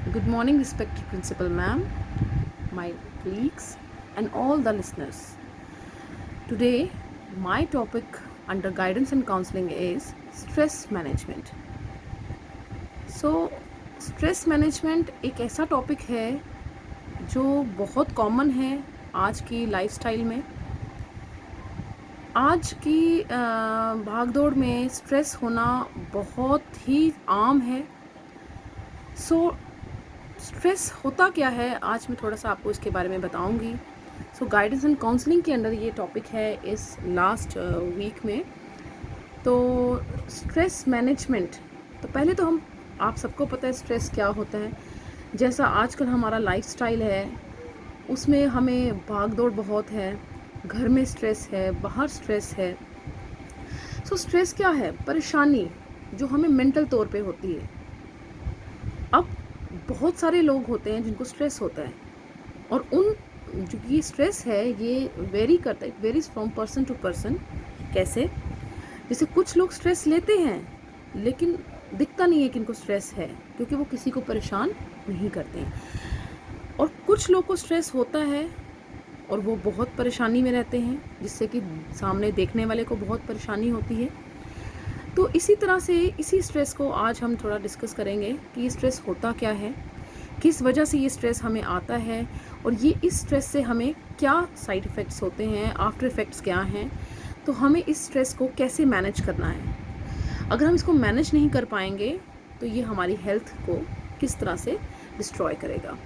Good morning, respected Principal Ma'am, my colleagues, and all the listeners. Today, my topic under guidance and counseling is stress management. Stress management एक ऐसा topic है जो बहुत common है आज की lifestyle में। आज की भागदौड़ में स्ट्रेस होना बहुत ही आम है। स्ट्रेस होता क्या है, आज मैं थोड़ा सा आपको इसके बारे में बताऊंगी। गाइडेंस एंड काउंसलिंग के अंदर ये टॉपिक है इस लास्ट वीक में। तो स्ट्रेस मैनेजमेंट, तो पहले तो हम आप सबको पता है स्ट्रेस क्या होता है। जैसा आजकल हमारा लाइफस्टाइल है उसमें हमें भाग दौड़ बहुत है, घर में स्ट्रेस है, बाहर स्ट्रेस है। स्ट्रेस क्या है? परेशानी जो हमें मेंटल तौर पे होती है। अब बहुत सारे लोग होते हैं जिनको स्ट्रेस होता है, और उन जो ये स्ट्रेस है ये वेरी करता है, it varies from person to person. कैसे? जैसे कुछ लोग स्ट्रेस लेते हैं लेकिन दिखता नहीं है कि इनको स्ट्रेस है, क्योंकि वो किसी को परेशान नहीं करते हैं। और कुछ लोग को स्ट्रेस होता है और वो बहुत परेशानी में रहते हैं, जिससे कि सामने देखने वाले को बहुत परेशानी होती है। तो इसी तरह से इसी स्ट्रेस को आज हम थोड़ा डिस्कस करेंगे कि ये स्ट्रेस होता क्या है, किस वजह से ये स्ट्रेस हमें आता है, और ये इस स्ट्रेस से हमें क्या साइड इफ़ेक्ट्स होते हैं, आफ्टर इफ़ेक्ट्स क्या हैं। तो हमें इस स्ट्रेस को कैसे मैनेज करना है। अगर हम इसको मैनेज नहीं कर पाएंगे तो ये हमारी हेल्थ को किस तरह से डिस्ट्रॉय करेगा।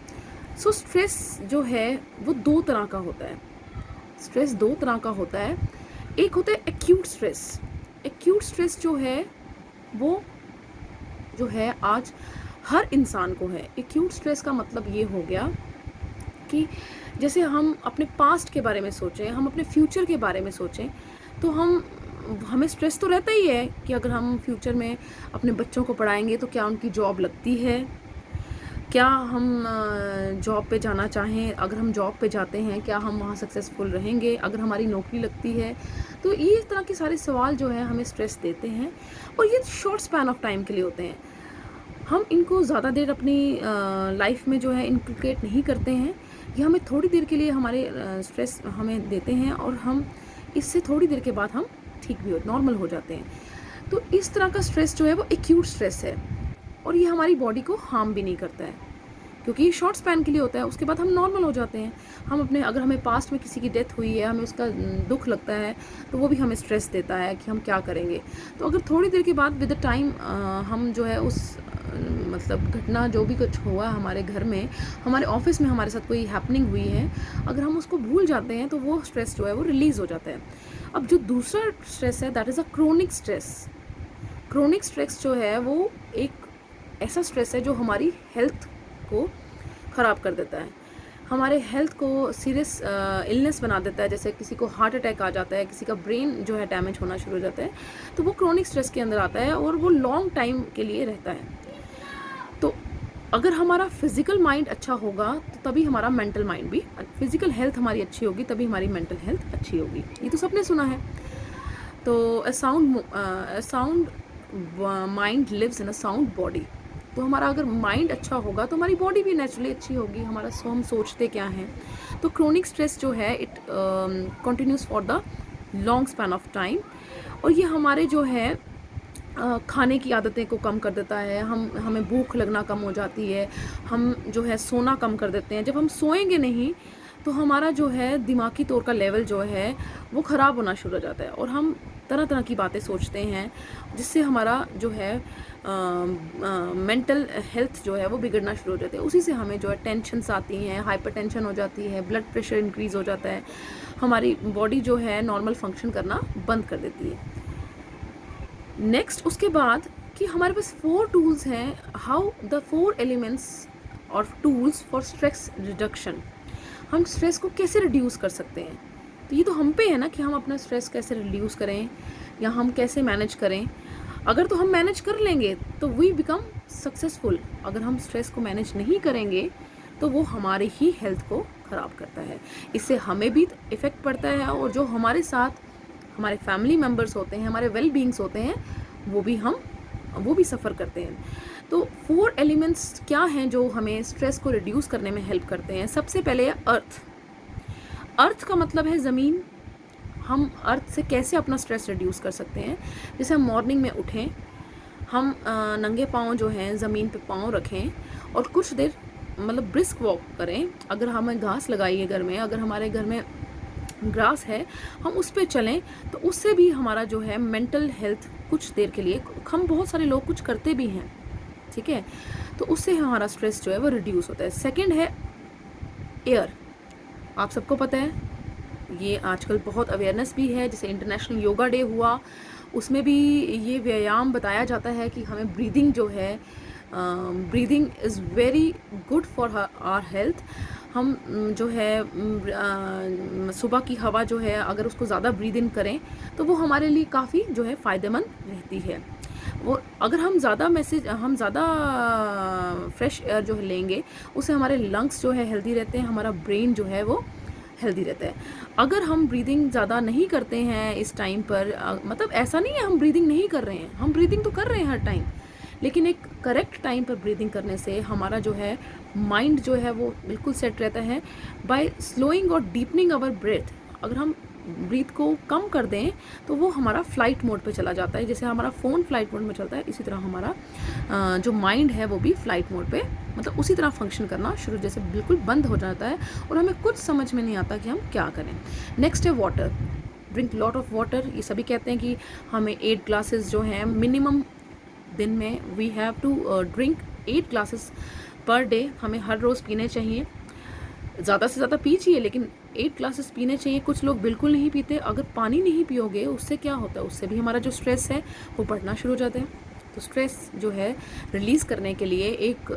स्ट्रेस जो है वो दो तरह का होता है। स्ट्रेस दो तरह का होता है। एक होता है एक्यूट स्ट्रेस। एक्यूट स्ट्रेस जो है वो जो है आज हर इंसान को है। एक्यूट स्ट्रेस का मतलब ये हो गया कि जैसे हम अपने पास्ट के बारे में सोचें, हम अपने फ्यूचर के बारे में सोचें, तो हमें स्ट्रेस तो रहता ही है कि अगर हम फ्यूचर में अपने बच्चों को पढ़ाएंगे तो क्या उनकी जॉब लगती है, क्या हम जॉब पे जाना चाहें, अगर हम जॉब पे जाते हैं क्या हम वहाँ सक्सेसफुल रहेंगे, अगर हमारी नौकरी लगती है। तो ये इस तरह के सारे सवाल जो है हमें स्ट्रेस देते हैं, और ये शॉर्ट स्पैन ऑफ टाइम के लिए होते हैं। हम इनको ज़्यादा देर अपनी लाइफ में जो है इनक्लूडेट नहीं करते हैं। ये हमें थोड़ी देर के लिए हमारे स्ट्रेस हमें देते हैं, और हम इससे थोड़ी देर के बाद हम ठीक भी नॉर्मल हो जाते हैं। तो इस तरह का स्ट्रेस जो है वो एक्यूट स्ट्रेस है, और ये हमारी बॉडी को हार्म भी नहीं करता है, क्योंकि ये शॉर्ट स्पैन के लिए होता है। उसके बाद हम नॉर्मल हो जाते हैं। हम अपने अगर हमें पास्ट में किसी की डेथ हुई है, हमें उसका दुख लगता है, तो वो भी हमें स्ट्रेस देता है कि हम क्या करेंगे। तो अगर थोड़ी देर के बाद विद द टाइम हम जो है उस मतलब घटना जो भी कुछ हुआ हमारे घर में, हमारे ऑफिस में हमारे साथ कोई हैपनिंग हुई है, अगर हम उसको भूल जाते हैं तो वो स्ट्रेस जो है वो रिलीज़ हो जाता है। अब जो दूसरा स्ट्रेस है that is a chronic stress. Chronic stress जो है वो एक ऐसा स्ट्रेस है जो हमारी हेल्थ को ख़राब कर देता है, हमारे हेल्थ को सीरियस इलनेस बना देता है। जैसे किसी को हार्ट अटैक आ जाता है, किसी का ब्रेन जो है डैमेज होना शुरू हो जाता है, तो वो क्रोनिक स्ट्रेस के अंदर आता है और वो लॉन्ग टाइम के लिए रहता है। तो अगर हमारा फिजिकल माइंड अच्छा होगा तो तभी हमारा मेंटल माइंड भी, फिजिकल हेल्थ हमारी अच्छी होगी तभी हमारी मेंटल हेल्थ अच्छी होगी। ये तो सबने सुना है। तो a sound mind lives in a sound body. तो हमारा अगर माइंड अच्छा होगा तो हमारी बॉडी भी नेचुरली अच्छी होगी। हमारा हम सोचते क्या हैं। तो क्रोनिक स्ट्रेस जो है it continuous for the long span of time, और ये हमारे जो है खाने की आदतें को कम कर देता है। हमें भूख लगना कम हो जाती है, हम जो है सोना कम कर देते हैं। जब हम सोएंगे नहीं तो हमारा जो है दिमागी तौर का लेवल जो है वो ख़राब होना शुरू हो जाता है, और हम तरह तरह की बातें सोचते हैं, जिससे हमारा जो है मेंटल हेल्थ जो है वो बिगड़ना शुरू हो जाती है। उसी से हमें जो है टेंशन्स आती हैं, हाइपर टेंशन हो जाती है, ब्लड प्रेशर इंक्रीज़ हो जाता है, हमारी बॉडी जो है नॉर्मल फंक्शन करना बंद कर देती है। नेक्स्ट उसके बाद कि हमारे पास 4 टूल्स हैं, हाउ द 4 एलिमेंट्स और टूल्स फॉर स्ट्रेस रिडक्शन। हम स्ट्रेस को कैसे रिड्यूस कर सकते हैं। तो ये तो हम पे है ना कि हम अपना स्ट्रेस कैसे रिड्यूस करें या हम कैसे मैनेज करें। अगर तो हम मैनेज कर लेंगे तो वी बिकम सक्सेसफुल। अगर हम स्ट्रेस को मैनेज नहीं करेंगे तो वो हमारी ही हेल्थ को ख़राब करता है, इससे हमें भी इफ़ेक्ट पड़ता है, और जो हमारे साथ हमारे फैमिली मेम्बर्स होते हैं, हमारे वेल बींग्स होते हैं, वो भी हम वो भी सफ़र करते हैं। तो 4 एलिमेंट्स क्या हैं जो हमें स्ट्रेस को रिड्यूस करने में हेल्प करते हैं। सबसे पहले है अर्थ। अर्थ का मतलब है ज़मीन। हम अर्थ से कैसे अपना स्ट्रेस रिड्यूस कर सकते हैं? जैसे हम मॉर्निंग में उठें, हम नंगे पाँव जो हैं ज़मीन पे पाँव रखें और कुछ देर मतलब ब्रिस्क वॉक करें। अगर हमें घास लगाई है घर में, अगर हमारे घर में ग्रास है, हम उस पे चलें, तो उससे भी हमारा जो है मेंटल हेल्थ कुछ देर के लिए, हम बहुत सारे लोग कुछ करते भी हैं, ठीक है, तो उससे हमारा स्ट्रेस जो है वो रिड्यूस होता है। सेकंड है एयर। आप सबको पता है, ये आजकल बहुत अवेयरनेस भी है, जैसे इंटरनेशनल योगा डे हुआ, उसमें भी ये व्यायाम बताया जाता है कि हमें ब्रीदिंग जो है, breathing is very good for our health. हम जो है सुबह की हवा जो है, अगर उसको ज़्यादा ब्रीद इन करें तो वो हमारे लिए काफ़ी जो है फ़ायदेमंद रहती है। वो अगर हम ज़्यादा फ्रेश एयर जो है लेंगे, उससे हमारे लंग्स जो है हेल्दी रहते हैं, हमारा ब्रेन जो है वो हेल्दी रहता है। अगर हम ब्रीदिंग ज़्यादा नहीं करते हैं इस टाइम पर, मतलब ऐसा नहीं है हम ब्रीदिंग नहीं कर रहे हैं, हम ब्रीदिंग तो कर रहे हैं हर टाइम, लेकिन एक करेक्ट टाइम पर ब्रीदिंग करने से हमारा जो है माइंड जो है वो बिल्कुल सेट रहता है। बाय स्लोइंग और डीपनिंग आवर ब्रेथ, अगर हम ब्रीथ को कम कर दें तो वो हमारा फ्लाइट मोड पे चला जाता है। जैसे हमारा फ़ोन फ्लाइट मोड में चलता है, इसी तरह हमारा जो माइंड है वो भी फ्लाइट मोड पे, मतलब उसी तरह फंक्शन करना शुरू, जैसे बिल्कुल बंद हो जाता है और हमें कुछ समझ में नहीं आता कि हम क्या करें। नेक्स्ट है water. Drink lot of water. ये सभी कहते हैं कि हमें 8 ग्लासेस जो हैं मिनिमम दिन में, we have to drink 8 glasses per day, हमें हर रोज़ पीने चाहिए। ज़्यादा से ज़्यादा पीजिए, लेकिन 8 ग्लासेस पीने चाहिए। कुछ लोग बिल्कुल नहीं पीते। अगर पानी नहीं पियोगे, उससे क्या होता है, उससे भी हमारा जो स्ट्रेस है वो बढ़ना शुरू हो जाता है। तो स्ट्रेस जो है रिलीज़ करने के लिए एक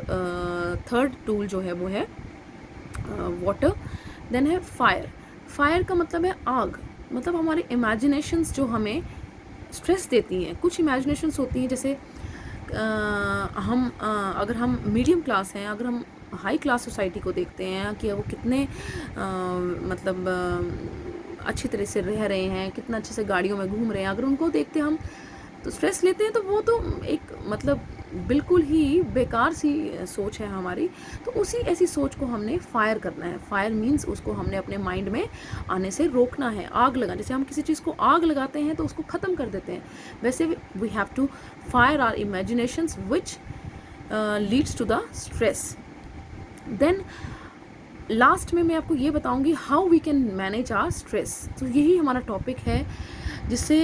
थर्ड टूल जो है वो है वाटर। देन है फायर। फायर का मतलब है आग, मतलब हमारे इमेजिनेशंस जो हमें स्ट्रेस देती हैं। कुछ इमेजिनेशंस होती हैं, जैसे अगर हम मीडियम क्लास हैं, अगर हम हाई क्लास सोसाइटी को देखते हैं कि वो कितने मतलब अच्छी तरह से रह रहे हैं, कितना अच्छे से गाड़ियों में घूम रहे हैं, अगर उनको देखते हम तो स्ट्रेस लेते हैं, तो वो तो एक मतलब बिल्कुल ही बेकार सी सोच है हमारी। तो उसी ऐसी सोच को हमने फायर करना है। फायर मीन्स उसको हमने अपने माइंड में आने से रोकना है। आग लगा, जैसे हम किसी चीज़ को आग लगाते हैं तो उसको ख़त्म कर देते हैं, वैसे we have to fire our imaginations which leads to the stress. Then last में मैं आपको ये बताऊंगी how we can manage our stress. तो यही हमारा टॉपिक है, जिससे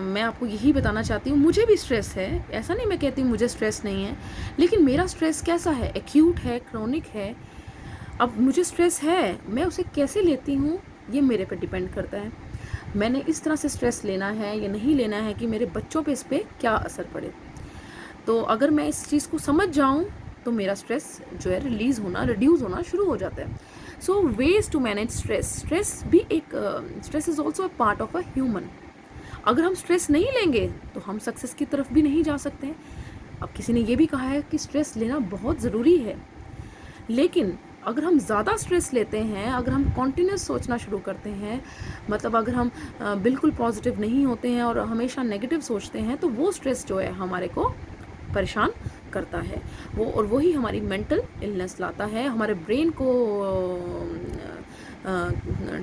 मैं आपको यही बताना चाहती हूँ। मुझे भी स्ट्रेस है, ऐसा नहीं मैं कहती हूँ मुझे स्ट्रेस नहीं है, लेकिन मेरा स्ट्रेस कैसा है, एक्यूट है, क्रोनिक है। अब मुझे स्ट्रेस है, मैं उसे कैसे लेती हूँ ये मेरे पे डिपेंड करता है। मैंने इस तरह से स्ट्रेस लेना है या नहीं लेना है कि मेरे बच्चों पे इस पर क्या असर पड़े। तो अगर मैं इस चीज़ को समझ जाऊँ तो मेरा स्ट्रेस जो है रिड्यूस होना शुरू हो जाता है। So ways to manage stress. Stress is also a part of a human. अगर हम स्ट्रेस नहीं लेंगे तो हम सक्सेस की तरफ भी नहीं जा सकते। अब किसी ने ये भी कहा है कि स्ट्रेस लेना बहुत ज़रूरी है, लेकिन अगर हम ज़्यादा स्ट्रेस लेते हैं, अगर हम कॉन्टिन्यूस सोचना शुरू करते हैं, मतलब अगर हम बिल्कुल पॉजिटिव नहीं होते हैं और हमेशा नेगेटिव सोचते हैं, तो वो स्ट्रेस जो है हमारे को परेशान करता है, और वही हमारी मेंटल इलनेस लाता है, हमारे ब्रेन को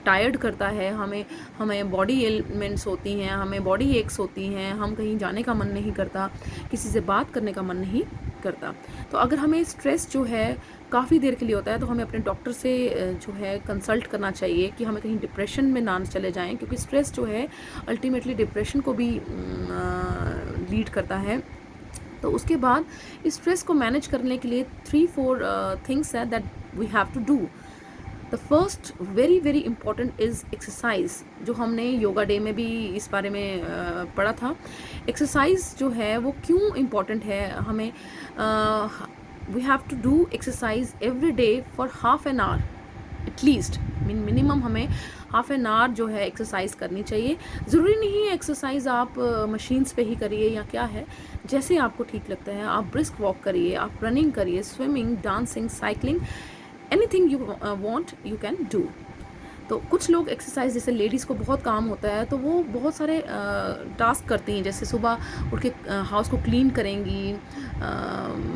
टायर्ड करता है, हमें बॉडी एलिमेंट्स होती हैं, हमें बॉडी एक्स होती हैं, हम कहीं जाने का मन नहीं करता, किसी से बात करने का मन नहीं करता। तो अगर हमें स्ट्रेस जो है काफ़ी देर के लिए होता है, तो हमें अपने डॉक्टर से जो है कंसल्ट करना चाहिए कि हमें कहीं डिप्रेशन में ना चले जाएं, क्योंकि स्ट्रेस जो है अल्टीमेटली डिप्रेशन को भी लीड करता है। तो उसके बाद इस स्ट्रेस को मैनेज करने के लिए 3-4 थिंग्स है that we have to do. The first very very important is exercise, जो हमने योगा डे में भी इस बारे में पढ़ा था। एक्सरसाइज जो है वो क्यों इम्पॉर्टेंट है, हमें we have to do exercise every day for half an hour at least. Minimum हमें हाफ एन आवर जो है एक्सरसाइज करनी चाहिए। ज़रूरी नहीं है एक्सरसाइज आप मशीन्स पे ही करिए या क्या है, जैसे आपको ठीक लगता है। आप ब्रिस्क वॉक करिए, आप रनिंग करिए, swimming, dancing, cycling, anything you want you can do. तो कुछ लोग एक्सरसाइज, जैसे लेडीज़ को बहुत काम होता है तो वो बहुत सारे टास्क करती हैं, जैसे सुबह उठ के हाउस को क्लीन करेंगी,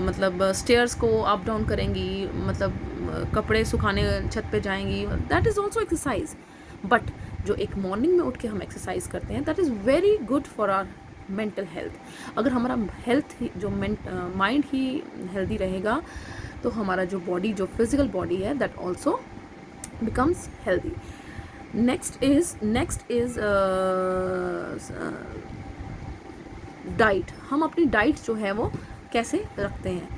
मतलब स्टेयर्स को अप डाउन करेंगी, मतलब कपड़े सुखाने छत पे जाएंगी, that is also exercise. But जो एक मॉर्निंग में उठ के हम एक्सरसाइज करते हैं, that is very good for our mental health. अगर हमारा हेल्थ ही जो माइंड ही हेल्दी रहेगा तो हमारा जो बॉडी, जो फिजिकल बॉडी है, that also becomes healthy. Next is diet. हम अपनी डाइट जो है वो कैसे रखते हैं।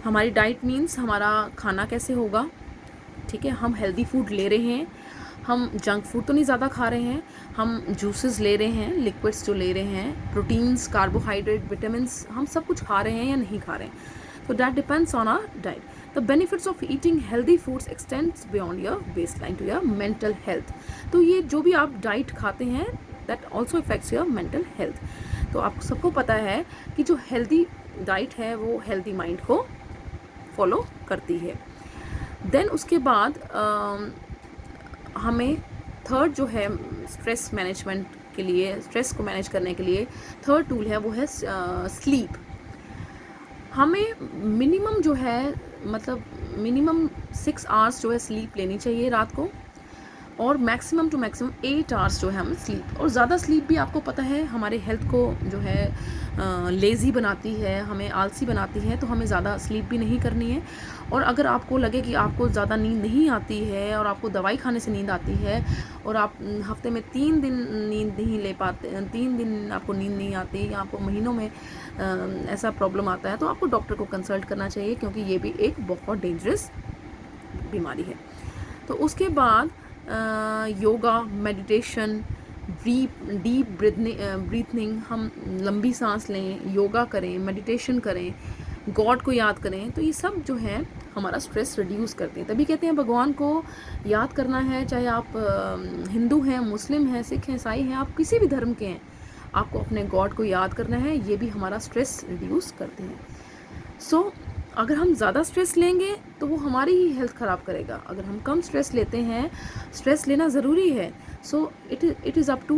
हमारी डाइट मीन्स हमारा खाना कैसे होगा, ठीक है। हम हेल्दी फूड ले रहे हैं, हम जंक फूड तो नहीं ज़्यादा खा रहे हैं, हम जूसेस ले रहे हैं, लिक्विड्स जो ले रहे हैं, प्रोटीन्स, कार्बोहाइड्रेट, विटामिन्स, हम सब कुछ खा रहे हैं या नहीं खा रहे हैं। So that depends on our diet. The benefits of eating healthy foods extends beyond your baseline to your mental health. तो ये जो भी आप डाइट खाते हैं, that also affects your mental health. तो आप सबको पता है कि जो हेल्दी डाइट है वो हेल्दी माइंड को फॉलो करती है। देन उसके बाद हमें थर्ड जो है स्ट्रेस मैनेजमेंट के लिए, स्ट्रेस को मैनेज करने के लिए थर्ड टूल है, वो है स्लीप। हमें मिनिमम जो है, मतलब मिनिमम 6 आवर्स जो है स्लीप लेनी चाहिए रात को, और मैक्सिमम टू मैक्सिमम 8 आवर्स जो है हमें स्लीप। और ज़्यादा स्लीप भी आपको पता है हमारे हेल्थ को जो है लेज़ी बनाती है, हमें आलसी बनाती है, तो हमें ज़्यादा स्लीप भी नहीं करनी है। और अगर आपको लगे कि आपको ज़्यादा नींद नहीं आती है और आपको दवाई खाने से नींद आती है और आप हफ्ते में 3 दिन नींद नहीं ले पाते, 3 दिन आपको नींद नहीं आती, या आपको महीनों में ऐसा प्रॉब्लम आता है, तो आपको डॉक्टर को कंसल्ट करना चाहिए, क्योंकि ये भी एक बहुत डेंजरस बीमारी है। तो उसके बाद योगा, मेडिटेशन, डीप ब्रीथिंग, हम लंबी सांस लें, योगा करें, मेडिटेशन करें, गॉड को याद करें, तो ये सब जो है हमारा स्ट्रेस रिड्यूस करते हैं। तभी कहते हैं भगवान को याद करना है, चाहे आप हिंदू हैं, मुस्लिम हैं, सिख हैं, ईसाई हैं, आप किसी भी धर्म के हैं, आपको अपने गॉड को याद करना है, ये भी हमारा स्ट्रेस रिड्यूस करते हैं। सो अगर हम ज़्यादा स्ट्रेस लेंगे तो वो हमारी ही हेल्थ ख़राब करेगा। अगर हम कम स्ट्रेस लेते हैं, स्ट्रेस लेना ज़रूरी है, so it is up to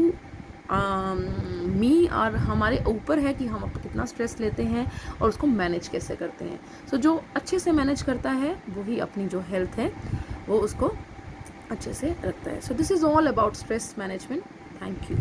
me, और हमारे ऊपर है कि हम कितना स्ट्रेस लेते हैं और उसको मैनेज कैसे करते हैं। सो जो अच्छे से मैनेज करता है वही अपनी जो हेल्थ है वो उसको अच्छे से रखता है। So this is all about stress management. Thank you.